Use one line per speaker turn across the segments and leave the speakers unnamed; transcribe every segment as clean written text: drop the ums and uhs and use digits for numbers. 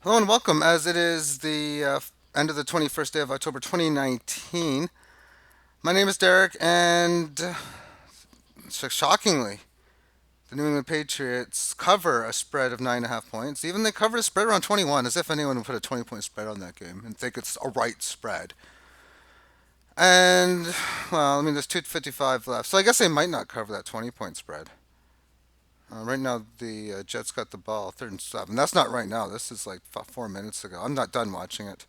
Hello and welcome, as it is the end of the 21st day of October 2019. My name is Derek, and shockingly, the New England Patriots cover a spread of 9.5 points. Even they cover a spread around 21, as if anyone would put a 20-point spread on that game and think it's a right spread. And, well, I mean, there's 2:55 left, so I guess they might not cover that 20-point spread. Right now, the Jets got the ball, 3rd and 7. That's not right now. This is like 4 minutes ago. I'm not done watching it.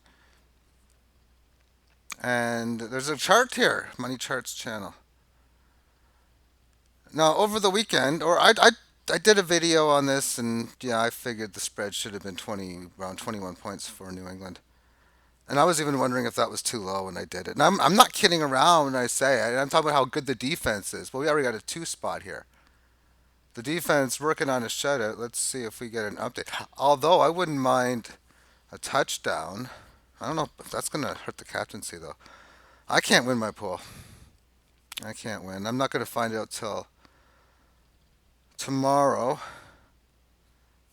And there's a chart here, Money Charts channel. Now, over the weekend, I did a video on this, and yeah, I figured the spread should have been around 21 points for New England. And I was even wondering if that was too low when I did it. And I'm not kidding around when I say it. I'm talking about how good the defense is. Well, we already got a two spot here. The defense working on a shutout. Let's see if we get an update. Although I wouldn't mind a touchdown. I don't know if that's going to hurt the captaincy, though. I can't win my pool. I can't win. I'm not going to find out till tomorrow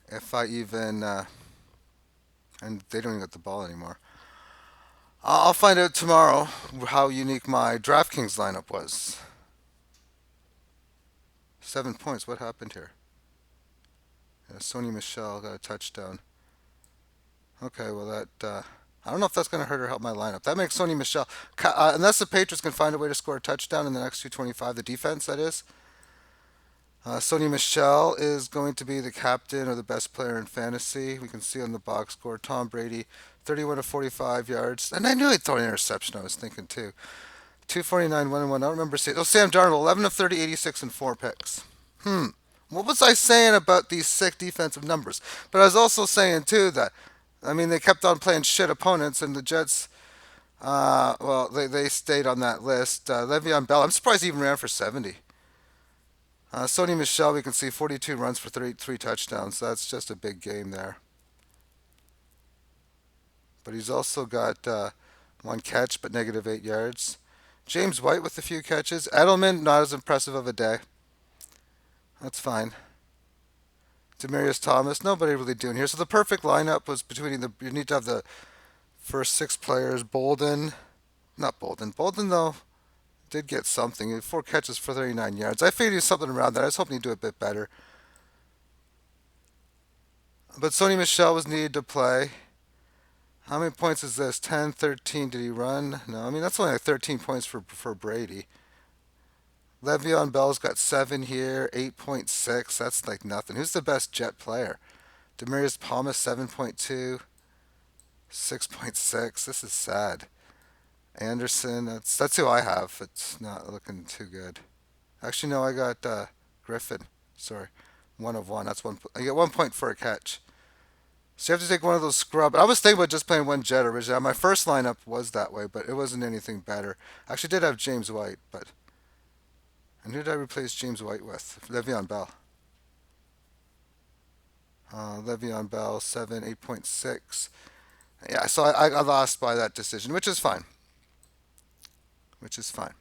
if I even. And they don't even get the ball anymore. I'll find out tomorrow how unique my DraftKings lineup was. 7 points. What happened here? Yeah, Sony Michelle got a touchdown. Okay, well that. I don't know if that's going to hurt or help my lineup. That makes Sony Michelle, unless the Patriots can find a way to score a touchdown in the next 2:25, the defense that is. Sony Michelle is going to be the captain or the best player in fantasy. We can see on the box score Tom Brady, 31 to 45 yards. And I knew he'd throw an interception, I was thinking too. 249, 1 and 1. I don't remember seeing. Oh, Sam Darnold, 11 of 30, 86 and 4 picks. What was I saying about these sick defensive numbers? But I was also saying too that, I mean, they kept on playing shit opponents, and the Jets, well, they stayed on that list. Le'Veon Bell, I'm surprised he even ran for 70. Sony Michelle, we can see 42 runs for three touchdowns. That's just a big game there. But he's also got one catch, but negative 8 yards. James White with a few catches. Edelman, not as impressive of a day. That's fine. Demarius Thomas, nobody really doing here. So the perfect lineup was between you need to have the first six players. Bolden, not Bolden. Bolden, though, did get something. He had 4 catches for 39 yards. I figured he was something around that. I was hoping he'd do a bit better. But Sony Michelle was needed to play. How many points is this? 10, 13. Did he run? No, I mean, that's only like 13 points for Brady. Le'Veon Bell's got 7 here, 8.6. That's like nothing. Who's the best Jet player? Demarius Thomas, 7.2, 6.6. This is sad. Anderson, that's who I have. It's not looking too good. Actually, no, I got Griffin. Sorry. 1 of 1. That's one. I get 1 point for a catch. So you have to take one of those scrub. I was thinking about just playing one Jet originally. My first lineup was that way, but it wasn't anything better. I actually did have James White, but. And who did I replace James White with? Le'Veon Bell. Le'Veon Bell, 7, 8.6. Yeah, so I lost by that decision, which is fine. Which is fine.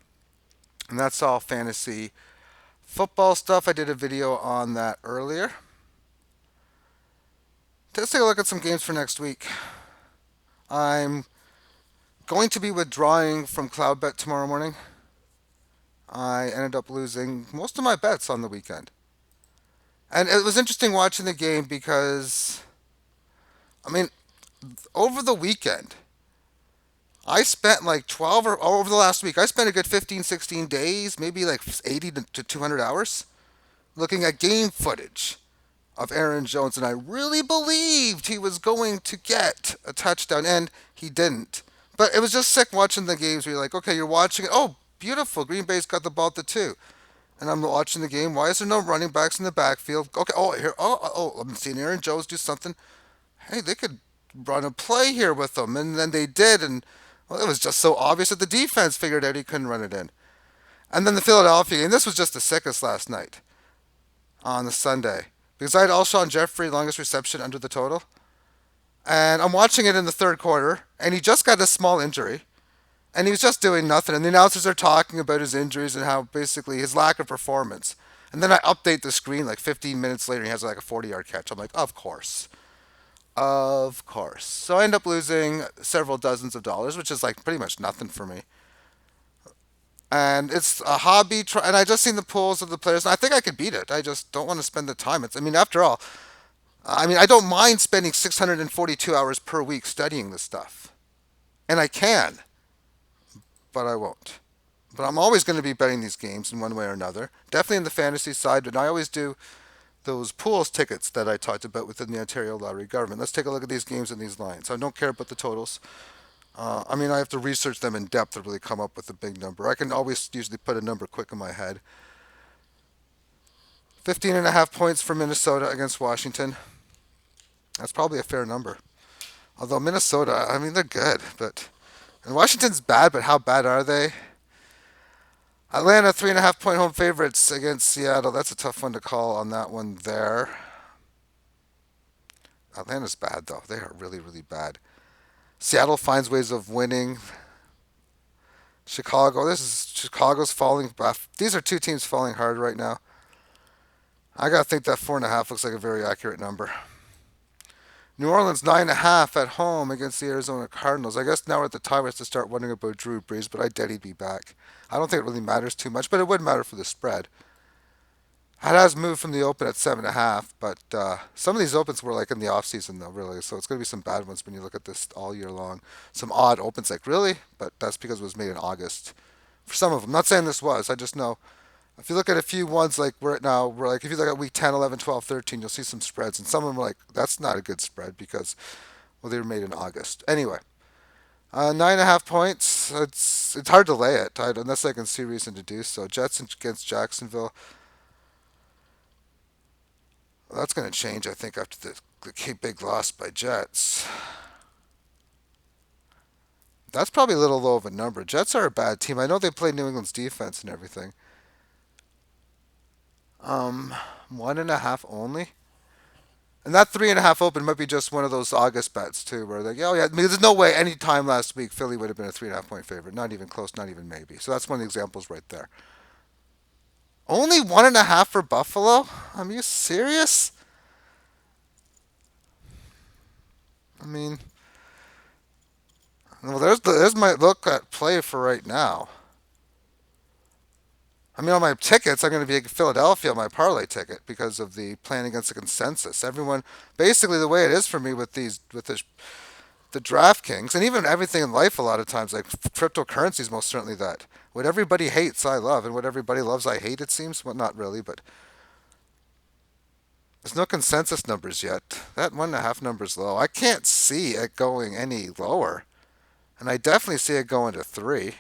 And that's all fantasy football stuff. I did a video on that earlier. Let's take a look at some games for next week. I'm going to be withdrawing from Cloudbet tomorrow morning. I ended up losing most of my bets on the weekend. And it was interesting watching the game because, I mean, over the weekend, I spent like 12 or over the last week, I spent a good 15, 16 days, maybe like 80 to 200 hours looking at game footage of Aaron Jones, and I really believed he was going to get a touchdown, and he didn't. But it was just sick watching the games where you're like, okay, you're watching it. Oh, beautiful. Green Bay's got the ball at the 2. And I'm watching the game. Why is there no running backs in the backfield? Okay, oh, here, I'm seeing Aaron Jones do something. Hey, they could run a play here with them. And then they did, and well, it was just so obvious that the defense figured out he couldn't run it in. And then the Philadelphia game, this was just the sickest last night on the Sunday. Because I had Alshon Jeffrey, longest reception under the total. And I'm watching it in the third quarter, and he just got a small injury. And he was just doing nothing. And the announcers are talking about his injuries and how basically his lack of performance. And then I update the screen like 15 minutes later, and he has like a 40-yard catch. I'm like, of course. Of course. So I end up losing several dozens of dollars, which is like pretty much nothing for me. And it's a hobby, and I just seen the pools of the players, and I think I could beat it. I just don't want to spend the time. I mean, after all, I mean, I don't mind spending 642 hours per week studying this stuff, and I can, but I won't. But I'm always going to be betting these games in one way or another. Definitely in the fantasy side, and I always do those pools tickets that I talked about within the Ontario Lottery government. Let's take a look at these games and these lines. I don't care about the totals. I mean, I have to research them in depth to really come up with a big number. I can always usually put a number quick in my head. 15 and a half points for Minnesota against Washington. That's probably a fair number. Although Minnesota, I mean, they're good, but and Washington's bad, but how bad are they? Atlanta 3.5 point home favorites against Seattle. That's a tough one to call on that one there. Atlanta's bad though. They are really, really bad. Seattle finds ways of winning. Chicago's falling. These are two teams falling hard right now. I gotta think that 4.5 looks like a very accurate number. New Orleans 9.5 at home against the Arizona Cardinals. I guess now we're at the time where to start wondering about Drew Brees, but I doubt he'd be back. I don't think it really matters too much, but it would matter for the spread. It has moved from the open at 7.5, but some of these opens were like in the off season though, really. So it's going to be some bad ones when you look at this all year long. Some odd opens, like really, but that's because it was made in August. For some of them, not saying this was. I just know if you look at a few ones like we're at now, we're like if you look at week 10, 11, 12, 13, you'll see some spreads, and some of them are like that's not a good spread because well they were made in August. Anyway, 9.5 points. It's hard to lay it unless I can see reason to do so. Jets against Jacksonville. Well, that's going to change, I think, after the big loss by Jets. That's probably a little low of a number. Jets are a bad team. I know they play New England's defense and everything. 1.5 only. And that 3.5 open might be just one of those August bets too, where like, oh yeah, I mean, there's no way any time last week Philly would have been a 3.5 point favorite. Not even close, not even maybe. So that's one of the examples right there. Only 1.5 for Buffalo? Are you serious? I mean, well, there's my look at play for right now. I mean, on my tickets, I'm going to be Philadelphia on my parlay ticket because of the plan against the consensus. Everyone, basically, the way it is for me with the DraftKings and even everything in life, a lot of times, like cryptocurrencies, most certainly that. What everybody hates, I love, and what everybody loves, I hate. It seems, well, not really, but there's no consensus numbers yet. That 1.5 number's low. I can't see it going any lower, and I definitely see it going to 3.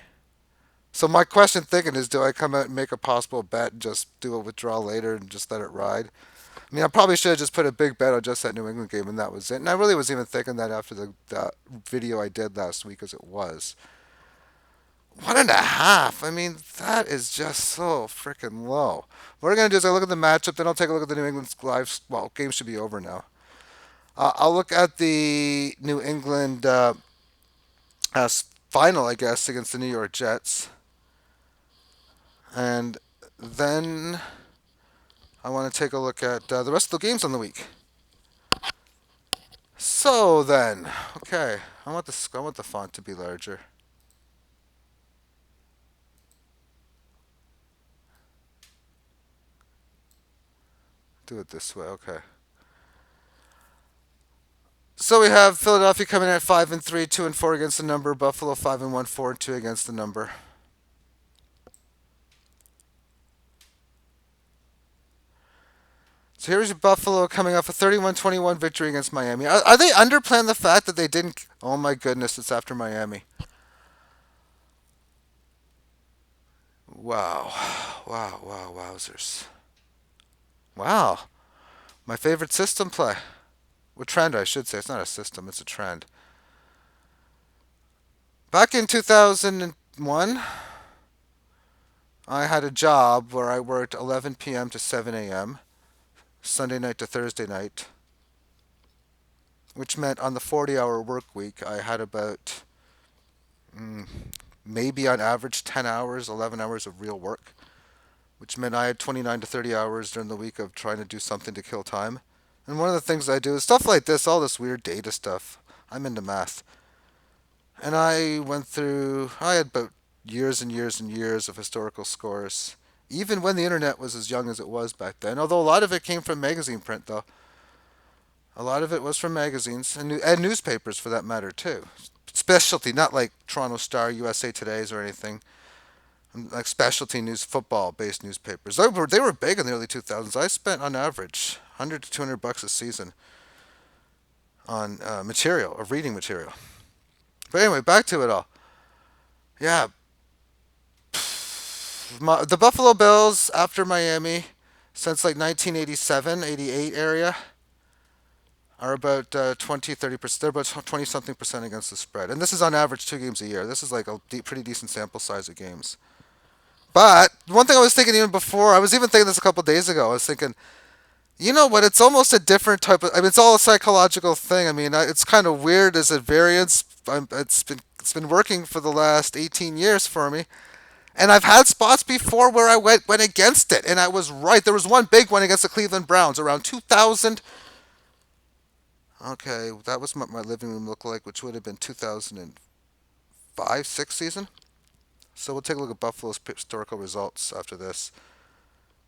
So my question thinking is, do I come out and make a possible bet and just do a withdrawal later and just let it ride? I mean, I probably should have just put a big bet on just that New England game, and that was it. And I really was even thinking that after the video I did last week, as it was 1.5. I mean, that is just so freaking low. What we're gonna do is I look at the matchup, then I'll take a look at the New England live. Well, game should be over now. I'll look at the New England final, I guess, against the New York Jets, and then I want to take a look at the rest of the games on the week. So then, okay, I want the font to be larger. Do it this way, okay. So we have Philadelphia coming in at 5-3, 2-4 against the number. Buffalo 5-1, 4-2 against the number. So here's Buffalo coming off a 31-21 victory against Miami. Are they underplaying the fact that they didn't? Oh my goodness, it's after Miami. Wow, wow, wowzers. Wow, my favorite system play. What trend, I should say. It's not a system, it's a trend. Back in 2001, I had a job where I worked 11 p.m. to 7 a.m., Sunday night to Thursday night, which meant on the 40-hour work week, I had about mm, maybe on average 10 hours, 11 hours of real work, which meant I had 29 to 30 hours during the week of trying to do something to kill time. And one of the things I do is stuff like this, all this weird data stuff. I'm into math. And I went through, I had about years and years and years of historical scores, even when the internet was as young as it was back then. Although a lot of it came from magazine print, though. A lot of it was from magazines and newspapers for that matter, too. Specialty, not like Toronto Star, USA Today's, or anything. Like specialty news, football based newspapers. They were big in the early 2000s. I spent on average 100 to $200 a season on material, of reading material. But anyway, back to it all. Yeah, the Buffalo Bills after Miami, since like 1987, 88 area, are about 20, 30%. They're about 20 something percent against the spread. And this is on average 2 games a year. This is like a pretty decent sample size of games. But one thing I was thinking even before, I was even thinking this a couple days ago. I was thinking, you know what? It's almost a different type of. I mean, it's all a psychological thing. I mean, it's kind of weird as a variance. It's been working for the last 18 years for me. And I've had spots before where I went against it, and I was right. There was one big one against the Cleveland Browns around 2000. Okay, that was what my living room looked like, which would have been 2005, 6 season. So we'll take a look at Buffalo's historical results after this,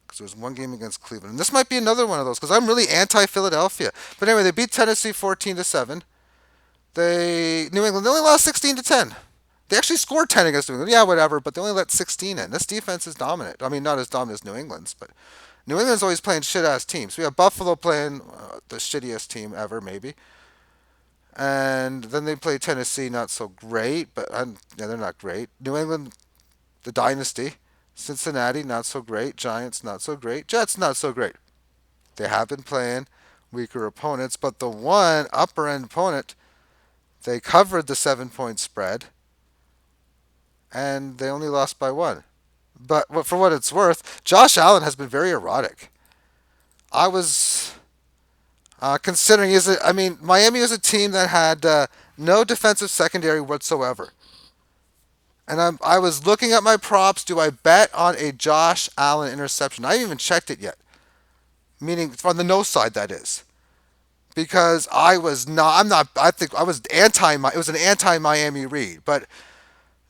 because there was one game against Cleveland, and this might be another one of those, because I'm really anti-Philadelphia. But anyway, they beat Tennessee 14-7. New England, they only lost 16-10. They actually scored 10 against New England. Yeah, whatever, but they only let 16 in. This defense is dominant. I mean, not as dominant as New England's, but New England's always playing shit-ass teams. We have Buffalo playing the shittiest team ever, maybe. And then they play Tennessee, not so great, but yeah, they're not great. New England, the dynasty. Cincinnati, not so great. Giants, not so great. Jets, not so great. They have been playing weaker opponents, but the one upper end opponent, they covered the 7 point spread, and they only lost by one. But for what it's worth, Josh Allen has been very erotic. I was considering is it. I mean, Miami was a team that had no defensive secondary whatsoever, and I was looking at my props. Do I bet on a Josh Allen interception? I haven't even checked it yet. Meaning on the no side, that is, because I was not. I'm not. I think I was anti. It was an anti Miami read, but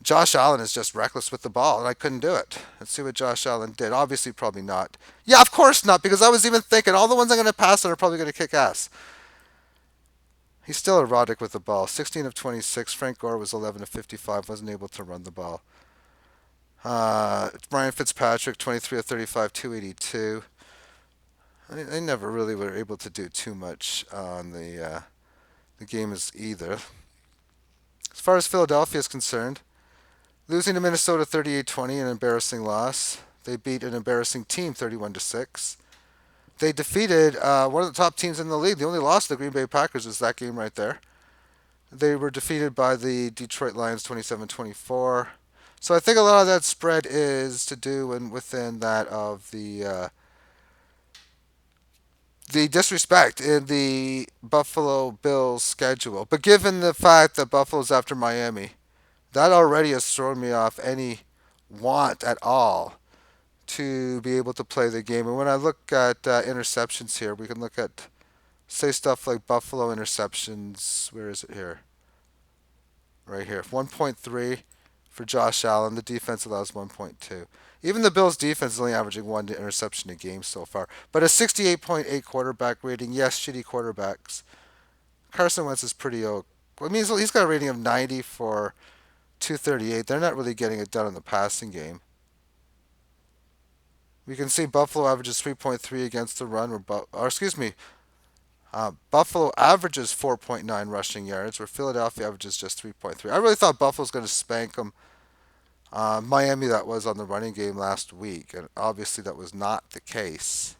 Josh Allen is just reckless with the ball, and I couldn't do it. Let's see what Josh Allen did. Obviously, probably not. Yeah, of course not, because I was even thinking all the ones I'm going to pass on are probably going to kick ass. He's still erotic with the ball. 16 of 26. Frank Gore was 11 of 55. Wasn't able to run the ball. Ryan Fitzpatrick, 23 of 35, 282. They never really were able to do too much on the game either. As far as Philadelphia is concerned, losing to Minnesota 38-20, an embarrassing loss. They beat an embarrassing team 31-6. They defeated one of the top teams in the league. They only lost to the Green Bay Packers was that game right there. They were defeated by the Detroit Lions 27-24. So I think a lot of that spread is to do and within that of the disrespect in the Buffalo Bills schedule. But given the fact that Buffalo's after Miami, that already has thrown me off any want at all to be able to play the game. And when I look at interceptions here, we can look at, say, stuff like Buffalo interceptions. Where is it here? Right here. 1.3 for Josh Allen. The defense allows 1.2. Even the Bills' defense is only averaging one interception a game so far. But a 68.8 quarterback rating. Yes, shitty quarterbacks. Carson Wentz is pretty old. I mean, he's got a rating of 90 for 238. They're not really getting it done in the passing game. We can see Buffalo averages 3.3 against the run, or excuse me, Buffalo averages 4.9 rushing yards, where Philadelphia averages just 3.3. I really thought Buffalo was going to spank them. Miami, that was on the running game last week, and obviously that was not the case.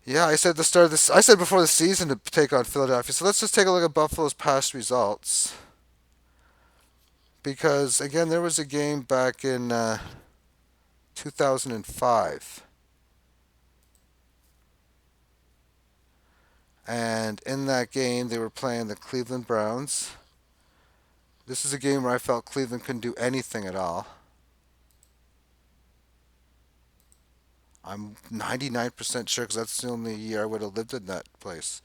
Yeah, I said at the start of this. I said before the season to take on Philadelphia. So let's just take a look at Buffalo's past results, because again, there was a game back in 2005. And in that game, they were playing the Cleveland Browns. This is a game where I felt Cleveland couldn't do anything at all. I'm 99% sure because that's the only year I would have lived in that place.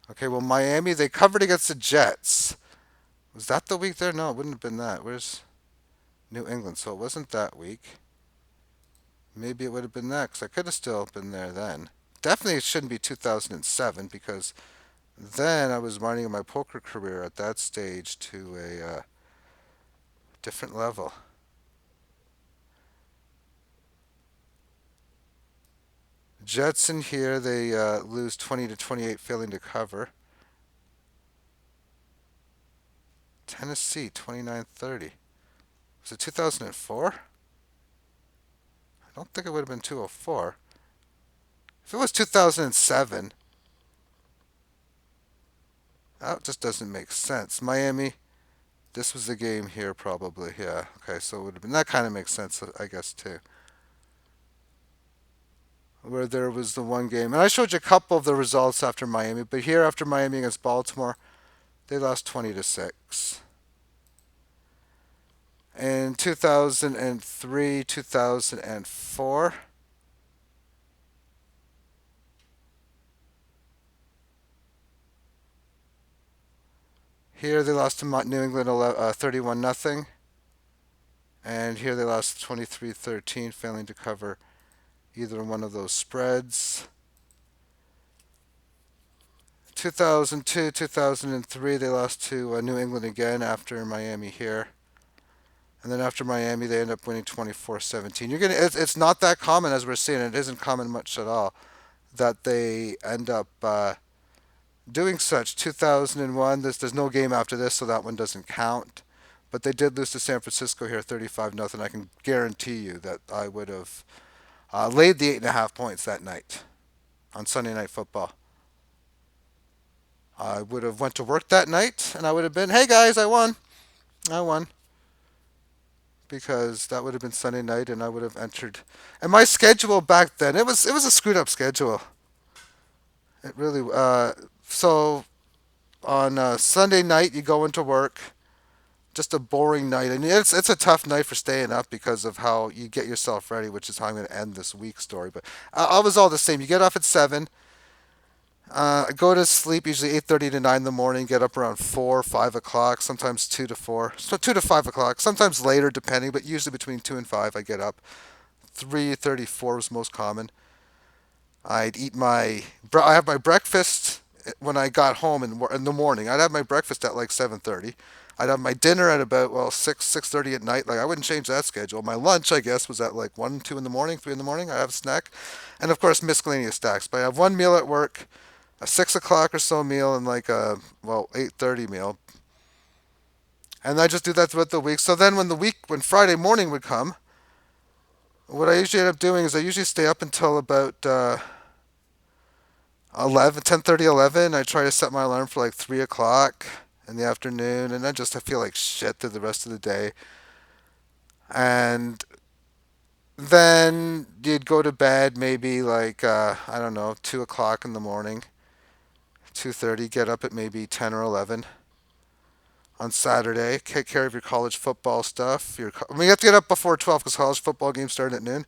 Okay, well, Miami, they covered against the Jets. Was that the week there? No, it wouldn't have been that. Where's New England? So it wasn't that week. Maybe it would have been that because I could have still been there then. Definitely it shouldn't be 2007 because then I was running my poker career at that stage to a different level. Jets in here, they lose 20 to 28, failing to cover. Tennessee, 29-30. Was it 2004? I don't think it would have been 204. If it was 2007, that just doesn't make sense. Miami, this was the game here probably. Yeah, okay, so it would have been, that kind of makes sense, I guess, too. Where there was the one game, and I showed you a couple of the results after Miami, but here after Miami against Baltimore, they lost 20 to 6. In 2003, 2004, here they lost to New England 31 nothing, and here they lost 23-13, failing to cover either one of those spreads. 2002, 2003, they lost to New England again after Miami here. And then after Miami, they end up winning 24-17. It's not that common as we're seeing. It isn't common much at all that they end up doing such. 2001, there's no game after this, so that one doesn't count. But they did lose to San Francisco here, 35 nothing. I can guarantee you that I would have laid the 8.5 points that night on Sunday Night Football. I would have went to work that night, and I would have been, "Hey guys, I won," because that would have been Sunday night, and I would have entered. And my schedule back then, it was a screwed up schedule. It really. So on Sunday night, you go into work. Just a boring night, and it's a tough night for staying up because of how you get yourself ready, which is how I'm going to end this week's story. But I was all the same. You get off at 7. I go to sleep usually 8:30 to 9 in the morning. Get up around 4, 5 o'clock. Sometimes 2 to 4. So 2 to 5 o'clock. Sometimes later, depending, but usually between 2 and 5 I get up. 3:34 was most common. I'd eat my. I have my breakfast when I got home in the morning. I'd have my breakfast at like 7:30. I'd have my dinner at about 6:30 at night. Like I wouldn't change that schedule. My lunch I guess was at like 1 2 in the morning, 3 in the morning. I have a snack, and of course miscellaneous snacks. But I have one meal at work, a 6 o'clock or so meal, and like a 8:30 meal. And I just do that throughout the week. So then when Friday morning would come, what I usually end up doing is I usually stay up until about 11, 10:30, 11. I try to set my alarm for like 3 o'clock in the afternoon, and I feel like shit through the rest of the day. And then you'd go to bed maybe like, I don't know, 2 o'clock in the morning, 2:30, get up at maybe 10 or 11 on Saturday, take care of your college football stuff. You have to get up before 12 because college football games start at noon.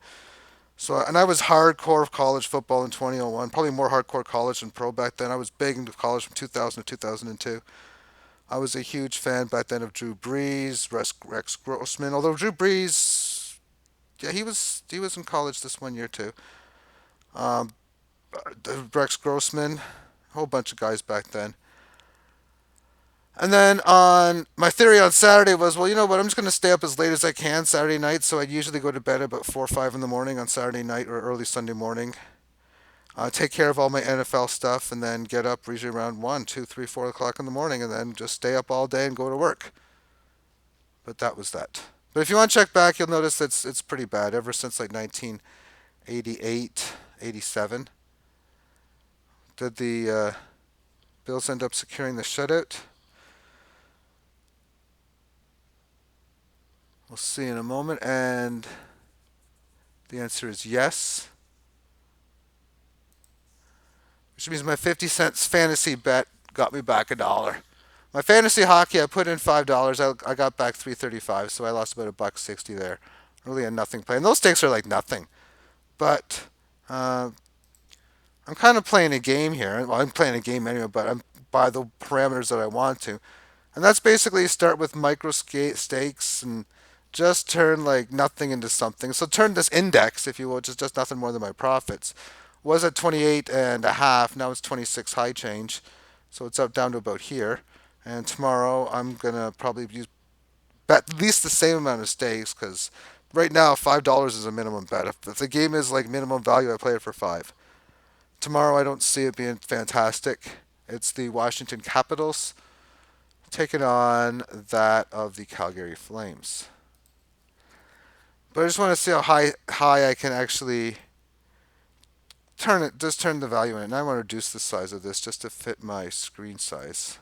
So, and I was hardcore college football in 2001, probably more hardcore college than pro back then. I was big into college from 2000 to 2002. I was a huge fan back then of Drew Brees, Rex Grossman. Although Drew Brees, yeah, he was in college this one year too. Um, Rex Grossman, a whole bunch of guys back then. And then on my theory on Saturday was, well, you know what? I'm just going to stay up as late as I can Saturday night. So I'd usually go to bed about 4 or 5 in the morning on Saturday night or early Sunday morning. Take care of all my NFL stuff, and then get up usually around 1, 2, 3, 4 o'clock in the morning, and then just stay up all day and go to work. But that was that. But if you want to check back, you'll notice it's pretty bad ever since like 1988, 87. Did the Bills end up securing the shutout? We'll see in a moment, and the answer is yes, which means my 50 cents fantasy bet got me back $1. My fantasy hockey, I put in $5. I got back 3.35, so I lost about a buck 60 there. Really a nothing play, and those stakes are like nothing. But uh, I'm kind of playing a game here. Well, I'm playing a game anyway, but I'm by the parameters that I want to. And that's basically start with micro stakes and just turn like nothing into something. So turn this index, if you will, which is just nothing more than my profits, was at 28 and a half. Now it's 26 high change. So it's up down to about here. And tomorrow I'm gonna probably use bet at least the same amount of stakes because right now $5 is a minimum bet. If the game is like minimum value, I play it for five. Tomorrow I don't see it being fantastic. It's the Washington Capitals taking on that of the Calgary Flames. But I just want to see how high I can actually turn it. Just turn the value in it. And I want to reduce the size of this just to fit my screen size.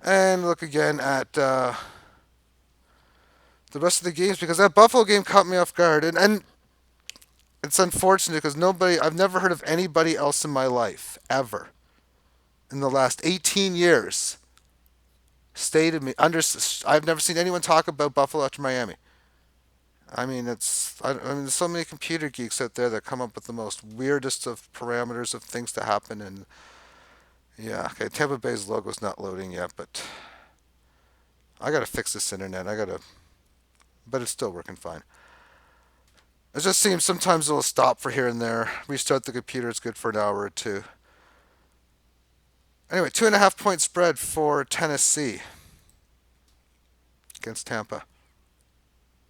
And look again at the rest of the games because that Buffalo game caught me off guard. And it's unfortunate because I've never heard of anybody else in my life ever in the last 18 years stated me under. I've never seen anyone talk about Buffalo after Miami. I mean, I mean, there's so many computer geeks out there that come up with the most weirdest of parameters of things to happen. And yeah, okay, Tampa Bay's logo's not loading yet, but I gotta fix this internet. But it's still working fine. It just seems sometimes it'll stop for here and there. Restart the computer. It's good for an hour or two. Anyway, 2.5 point spread for Tennessee against Tampa.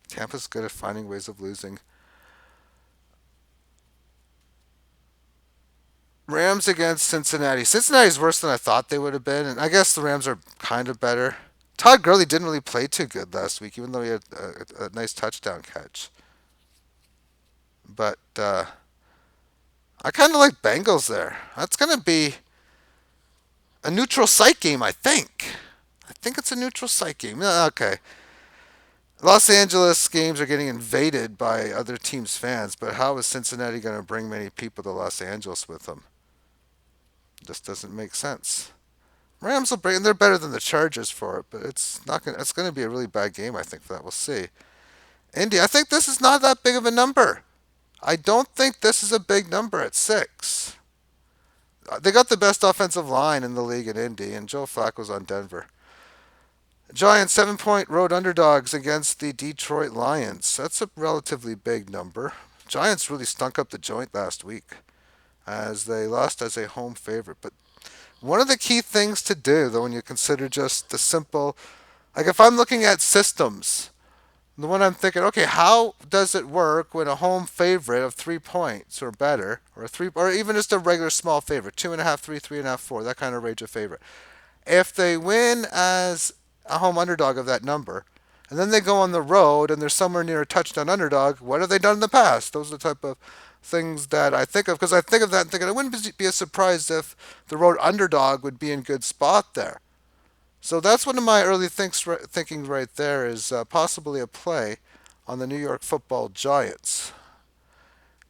Tampa's good at finding ways of losing. Rams against Cincinnati. Cincinnati's worse than I thought they would have been, and I guess the Rams are kind of better. Todd Gurley didn't really play too good last week, even though he had a nice touchdown catch. But I kind of like Bengals there. That's going to be a neutral site game, I think. I think it's a neutral site game. Okay. Los Angeles games are getting invaded by other teams' fans, but how is Cincinnati going to bring many people to Los Angeles with them? Just doesn't make sense. Rams will bring. They're better than the Chargers for it, but it's not going. It's going to be a really bad game, I think. For that, we'll see. Indy. I think this is not that big of a number. I don't think this is a big number at 6. They got the best offensive line in the league in Indy, and Joe Flacco's on Denver. Giants 7 point road underdogs against the Detroit Lions. That's a relatively big number. Giants really stunk up the joint last week as they lost as a home favorite. But one of the key things to do, though, when you consider just the simple, like if I'm looking at systems, the one I'm thinking, okay, how does it work when a home favorite of 3 points or better, or or even just a regular small favorite, 2.5, 3, 3.5, 4, that kind of range of favorite, if they win as a home underdog of that number, and then they go on the road and they're somewhere near a touchdown underdog, what have they done in the past? Those are the type of things that I think of because I think of that and thinking it wouldn't be a surprise if the road underdog would be in good spot there. So that's one of my early thinking right there is possibly a play on the New York Football Giants.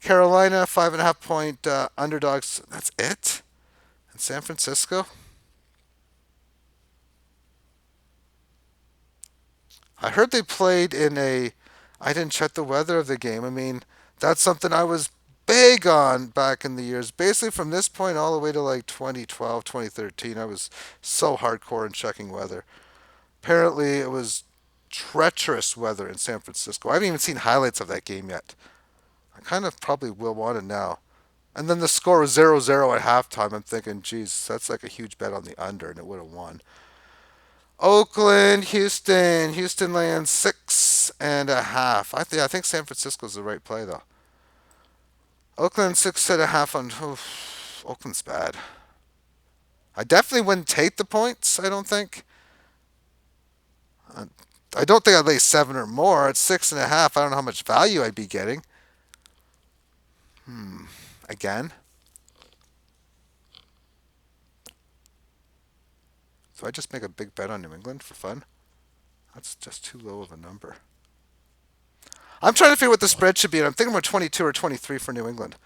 Carolina 5.5 point underdogs. That's it. And San Francisco. I heard they played in a. I didn't check the weather of the game. I mean, that's something I was big on back in the years. Basically, from this point all the way to like 2012, 2013, I was so hardcore in checking weather. Apparently, it was treacherous weather in San Francisco. I haven't even seen highlights of that game yet. I kind of probably will want to now. And then the score was 0-0 at halftime. I'm thinking, geez, that's like a huge bet on the under, and it would have won. Oakland, Houston. Houston lands 6.5. I think San Francisco's the right play though. Oakland 6.5 on. Oof, Oakland's bad. I definitely wouldn't take the points. I don't think. I don't think I'd lay 7 or more. At 6.5, I don't know how much value I'd be getting. Again. So I just make a big bet on New England for fun. That's just too low of a number. I'm trying to figure what the spread should be, and I'm thinking about 22 or 23 for New England.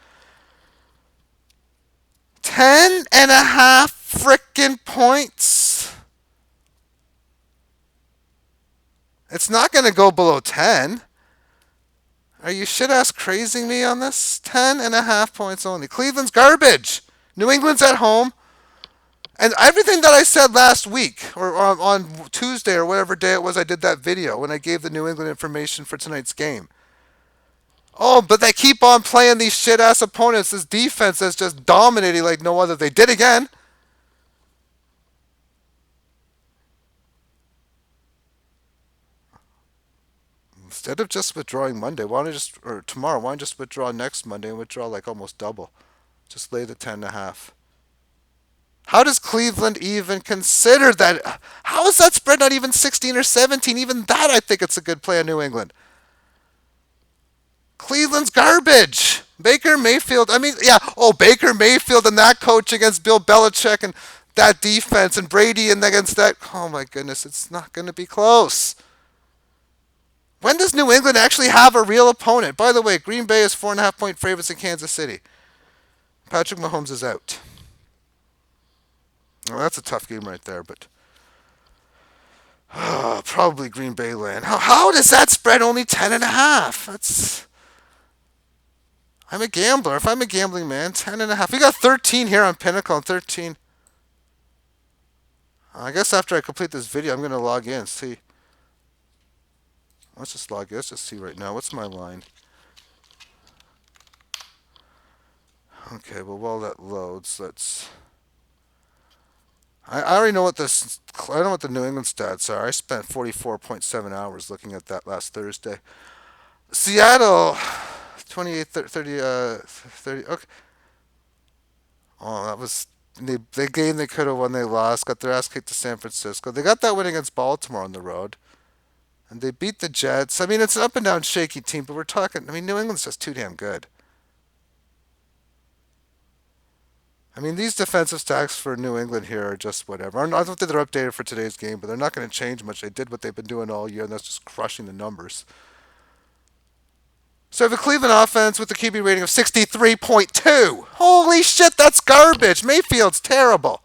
10.5 frickin' points. It's not going to go below 10. Are you shit ass crazing me on this? 10.5 points only. Cleveland's garbage. New England's at home. And everything that I said last week, or on Tuesday, or whatever day it was I did that video, when I gave the New England information for tonight's game. Oh, but they keep on playing these shit ass opponents. This defense that's just dominating like no other. They did again. Instead of just withdrawing Monday, why don't you just, or tomorrow, why don't you just withdraw next Monday and withdraw like almost double? Just lay the 10.5. How does Cleveland even consider that? How is that spread not even 16 or 17? Even that, I think it's a good play on New England. Cleveland's garbage. Baker Mayfield. I mean, yeah. Oh, Baker Mayfield and that coach against Bill Belichick and that defense and Brady and against that. Oh my goodness, it's not going to be close. When does New England actually have a real opponent? By the way, Green Bay is 4.5 point favorites in Kansas City. Patrick Mahomes is out. Well, that's a tough game right there, but probably Green Bay land. How does that spread only 10.5? That's. I'm a gambler. If I'm a gambling man, 10.5. We got 13 here on Pinnacle and 13. I guess after I complete this video, I'm going to log in. See. Let's just log in. Let's just see right now. What's my line? Okay, well, while that loads, let's. I already know what this. I know what the New England stats are. I spent 44.7 hours looking at that last Thursday. Seattle, 28, 30, 30. Okay. Oh, that was the game they could have won. They lost. Got their ass kicked to San Francisco. They got that win against Baltimore on the road, and they beat the Jets. I mean, it's an up and down shaky team, but we're talking. I mean, New England's just too damn good. I mean, these defensive stacks for New England here are just whatever. I don't think they're updated for today's game, but they're not going to change much. They did what they've been doing all year, and that's just crushing the numbers. So I have a Cleveland offense with a QB rating of 63.2. Holy shit, that's garbage. Mayfield's terrible.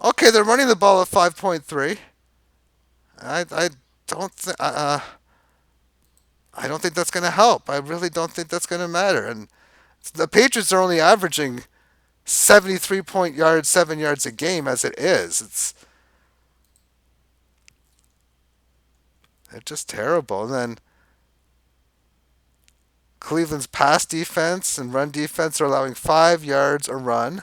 Okay, they're running the ball at 5.3. I don't think I don't think that's going to help. I really don't think that's going to matter. And the Patriots are only averaging 73 point yards, 7 yards a game as it is. They're just terrible. And then Cleveland's pass defense and run defense are allowing 5 yards a run.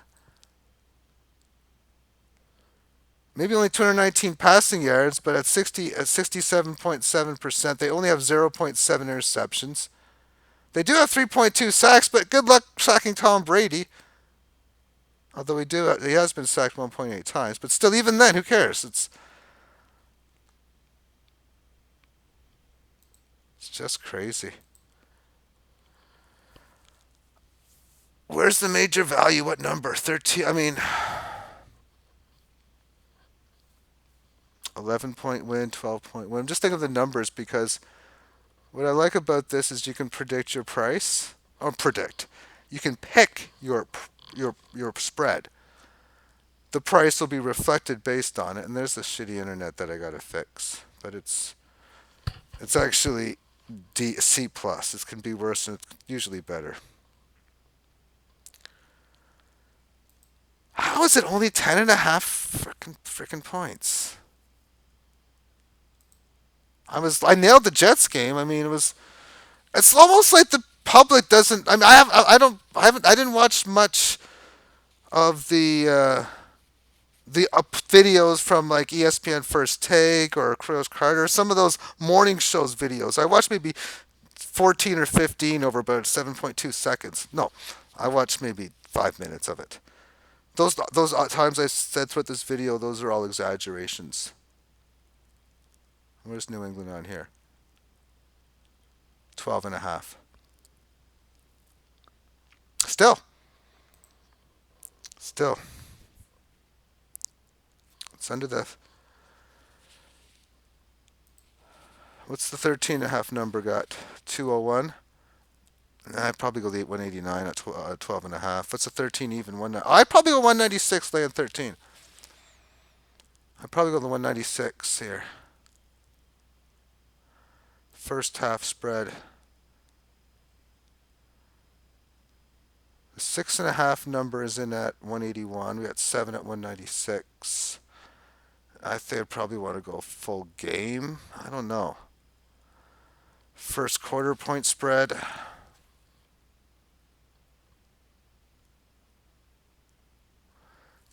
Maybe only 219 passing yards, but at 67.7%, they only have 0.7 interceptions. They do have 3.2 sacks, but good luck sacking Tom Brady. Although he has been sacked 1.8 times, but still, even then, who cares? It's just crazy. Where's the major value? What number? 13. I mean, 11-point win, 12-point win. I'm just thinking of the numbers because what I like about this is you can predict your price. Or predict. You can pick your spread. The price will be reflected based on it. And there's the shitty internet that I gotta fix. But it's actually C plus. It can be worse and it's usually better. How is it only 10.5 freaking points? I nailed the Jets game. I mean, it's almost like the public doesn't. I mean, I didn't watch much of the videos from like ESPN First Take or Chris Carter, some of those morning shows videos. I watched maybe 14 or 15 over about 7.2 seconds. No, I watched maybe 5 minutes of it. Those times I said throughout this video, those are all exaggerations. Where's New England on here? 12.5. Still. It's under the. What's the 13.5 number got? 201. I'd probably go the 189 at 12 and a half. What's a 13 even? I'd probably go 196 laying 13. I'd probably go the 196 here. First half spread. The 6.5 number is in at 181. We got 7 at 196. I think I'd probably want to go full game. I don't know. First quarter point spread.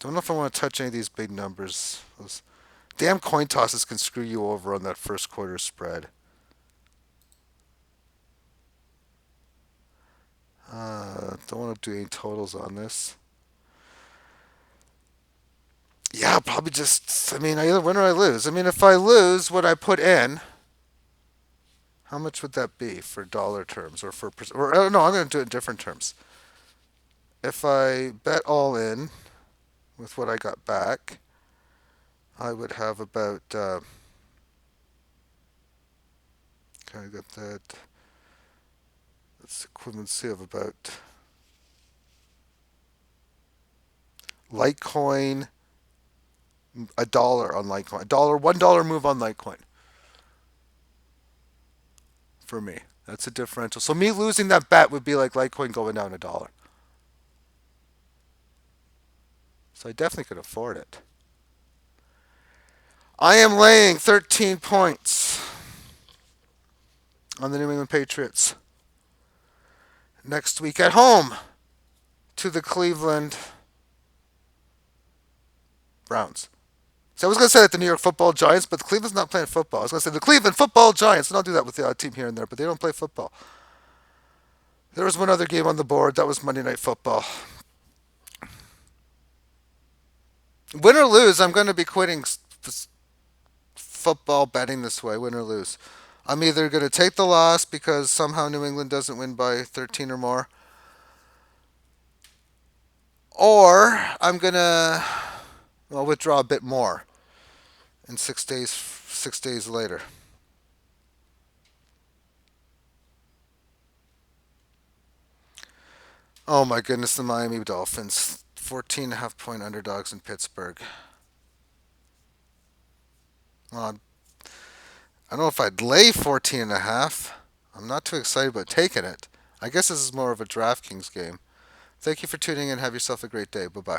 Don't know if I want to touch any of these big numbers. Those damn coin tosses can screw you over on that first quarter spread. Don't want to do any totals on this. Yeah, I'll probably just. I mean, I either win or I lose. I mean, if I lose what I put in, how much would that be for dollar terms or for or no? I'm going to do it in different terms. If I bet all in with what I got back, I would have about. Okay, I got that. That's equivalency of about Litecoin $1 on Litecoin. $1 move on Litecoin for me. That's a differential. So me losing that bet would be like Litecoin going down $1. So I definitely could afford it. I am laying 13 points on the New England Patriots next week at home to the Cleveland Browns. So I was going to say that the New York Football Giants, but Cleveland's not playing football. I was going to say the Cleveland Football Giants, and I'll do that with the odd team here and there, but they don't play football. There was one other game on the board. That was Monday Night Football. Win or lose, I'm going to be quitting football betting this way, win or lose. I'm either going to take the loss because somehow New England doesn't win by 13 or more, or I'm going to withdraw a bit more in 6 days. 6 days later. Oh my goodness, the Miami Dolphins, 14.5 point underdogs in Pittsburgh. Well, I don't know if I'd lay 14 and a half. I'm not too excited about taking it. I guess this is more of a DraftKings game. Thank you for tuning in. Have yourself a great day. Bye bye.